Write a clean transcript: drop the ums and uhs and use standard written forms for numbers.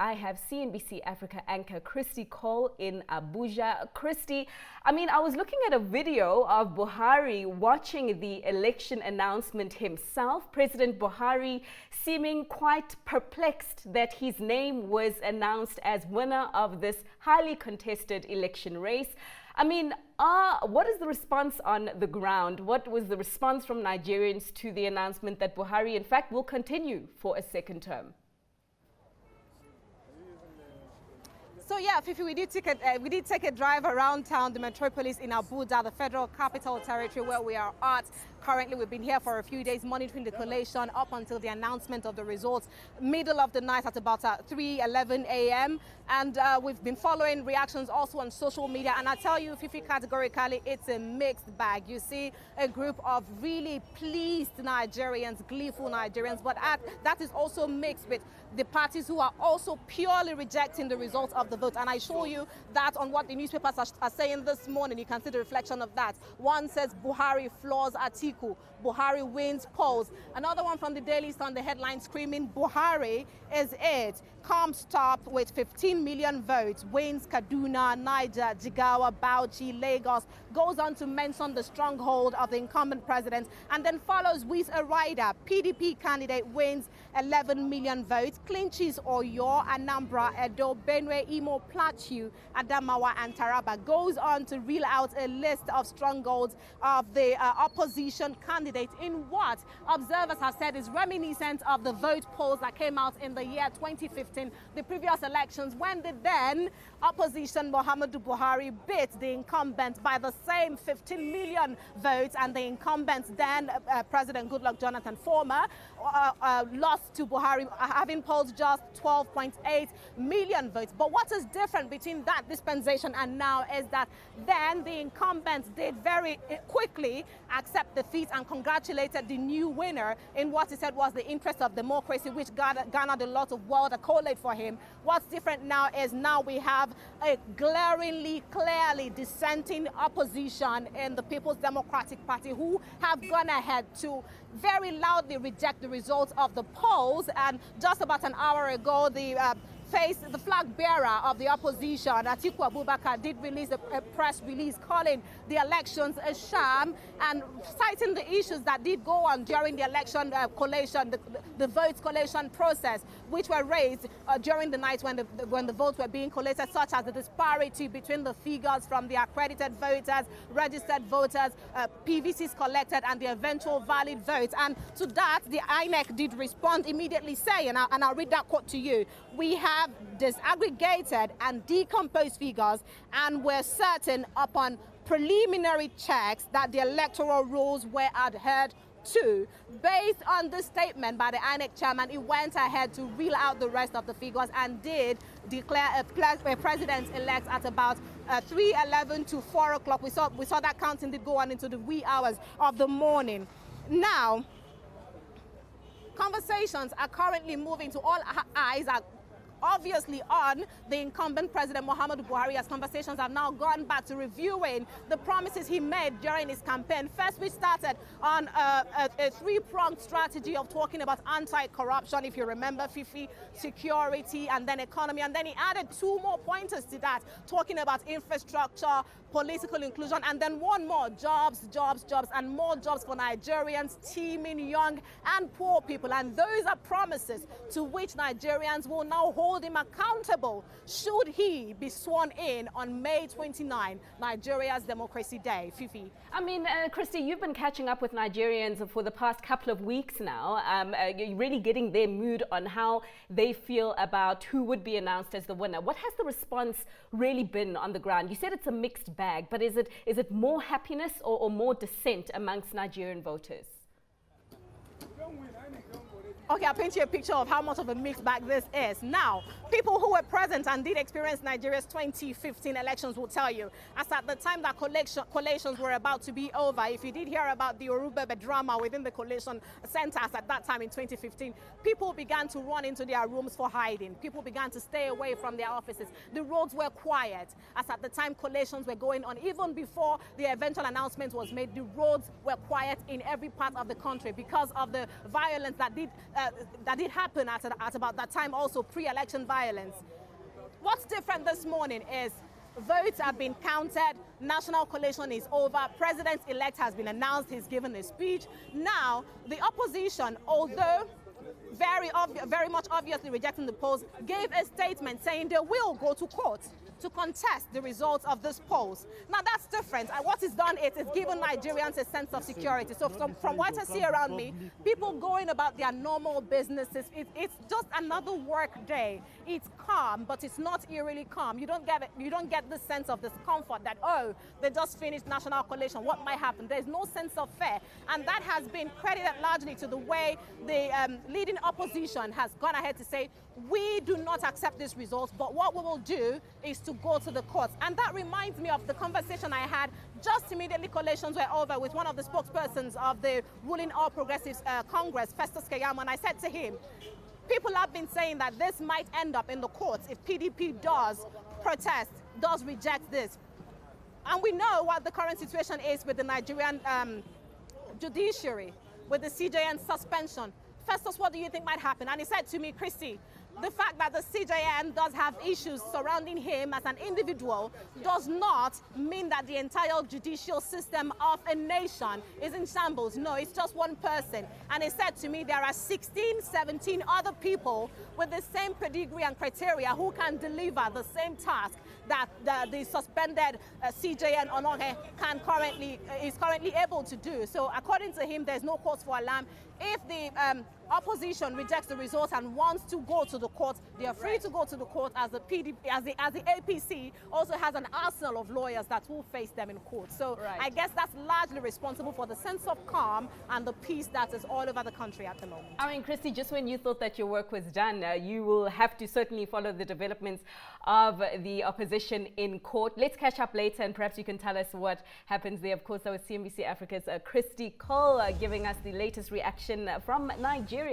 I have CNBC Africa anchor Christy Cole in Abuja. Christy, I mean, I was looking at a video of Buhari watching the election announcement himself. President Buhari seeming quite perplexed that his name was announced as winner of this highly contested election race. I mean, what is the response on the ground? What was the response from Nigerians to the announcement that Buhari, in fact, will continue for a second term? So yeah, Fifi, we did take a drive around town, the metropolis in Abuja, the Federal Capital Territory where we are at. Currently, we've been here for a few days monitoring the collation up until the announcement of the results, middle of the night at about 3:11 a.m. And we've been following reactions also on social media. And I tell you, Fifi, categorically, it's a mixed bag. You see a group of really pleased Nigerians, gleeful Nigerians, but that is also mixed with the parties who are also purely rejecting the results of the vote. And I show you that on what the newspapers are saying this morning. You can see the reflection of that. One says Buhari floors Atiku, Buhari wins polls. Another one from the Daily Sun, the headline screaming, Buhari is it. Comes top with 15 million votes, wins Kaduna, Niger, Jigawa, Bauchi, Lagos. Goes on to mention the stronghold of the incumbent president, and then follows with a rider. PDP candidate wins 11 million votes, clinches Oyo, Anambra, Edo, Benue, Imo, Plateau, Adamawa, and Taraba. Goes on to reel out a list of strongholds of the opposition candidate in what observers have said is reminiscent of the vote polls that came out in the year 2015, the previous elections, when the then opposition Muhammadu Buhari beat the incumbent by the same 15 million votes, and the incumbent then President Goodluck Jonathan, former, lost to Buhari, having polled just 12.8 million votes. But what is different between that dispensation and now is that then the incumbents did very quickly accept defeat and congratulated the new winner in what he said was the interest of democracy, which garnered a lot of world accolade for him. What's different now is now we have a glaringly, clearly dissenting opposition in the People's Democratic Party who have gone ahead to very loudly reject the results of the polls. And just about an hour ago, the flag bearer of the opposition, Atiku Abubakar, did release a press release calling the elections a sham and citing the issues that did go on during the election collation, the votes collation process, which were raised during the night when the votes were being collated, such as the disparity between the figures from the accredited voters, registered voters, PVCs collected, and the eventual valid votes. And to that, the INEC did respond immediately saying, and I'll read that quote to you, we have disaggregated and decomposed figures, and we're certain upon preliminary checks that the electoral rules were adhered to. Based on this statement by the INEC chairman, he went ahead to reel out the rest of the figures and did declare a president-elect at about 3:11 to 4 o'clock. We saw that counting did go on into the wee hours of the morning. Now, conversations are currently moving to all eyes are obviously on the incumbent President Muhammadu Buhari, as conversations have now gone back to reviewing the promises he made during his campaign. First, we started on a three-pronged strategy of talking about anti-corruption, if you remember, Fifi, security, and then economy. And then he added two more pointers to that, talking about infrastructure, political inclusion, and then one more, jobs, jobs, jobs, and more jobs for Nigerians, teeming young and poor people. And those are promises to which Nigerians will now hold him accountable should he be sworn in on May 29, Nigeria's Democracy Day. Fifi. I mean, Christy, you've been catching up with Nigerians for the past couple of weeks now, you're really getting their mood on how they feel about who would be announced as the winner. What has the response really been on the ground? You said it's a mixed bag, but is it more happiness or more dissent amongst Nigerian voters? Okay, I'll paint you a picture of how much of a mixed bag this is. Now, people who were present and did experience Nigeria's 2015 elections will tell you, as at the time that collations were about to be over, if you did hear about the Orubebe drama within the collation centers at that time in 2015, people began to run into their rooms for hiding. People began to stay away from their offices. The roads were quiet. As at the time collations were going on, even before the eventual announcement was made, the roads were quiet in every part of the country because of the violence that did that did happen at about that time, also pre-election violence. What's different this morning is votes have been counted, national collation is over, president-elect has been announced, he's given a speech. Now, the opposition, although very much obviously rejecting the polls, gave a statement saying they will go to court to contest the results of this polls. Now that's different. And what it's done is it's given Nigerians a sense of security. So from what I see around me, people going about their normal businesses, it's just another work day. It's calm, but it's not eerily calm. You don't get the sense of discomfort that, oh, they just finished national collation, what might happen? There's no sense of fear. And that has been credited largely to the way the leading opposition has gone ahead to say, we do not accept this result, but what we will do is to go to the courts. And that reminds me of the conversation I had just immediately collations were over with one of the spokespersons of the ruling All Progressives Congress, Festus Keyamo, and I said to him, people have been saying that this might end up in the courts if PDP does protest, does reject this. And we know what the current situation is with the Nigerian judiciary, with the CJN suspension. Festus, what do you think might happen? And he said to me, Christy, the fact that the CJN does have issues surrounding him as an individual does not mean that the entire judicial system of a nation is in shambles. No, it's just one person. And he said to me, there are 16, 17 other people with the same pedigree and criteria who can deliver the same task that the suspended CJN Onohe is currently able to do. So according to him, there's no cause for alarm. If the opposition rejects the results and wants to go to the court, they are free to go to the court, as the PDP, as the APC also has an arsenal of lawyers that will face them in court. So I guess that's largely responsible for the sense of calm and the peace that is all over the country at the moment. I mean, Christy, just when you thought that your work was done, you will have to certainly follow the developments of the opposition in court. Let's catch up later and perhaps you can tell us what happens there. Of course, that was CNBC Africa's Christy Cole giving us the latest reaction from Nigeria.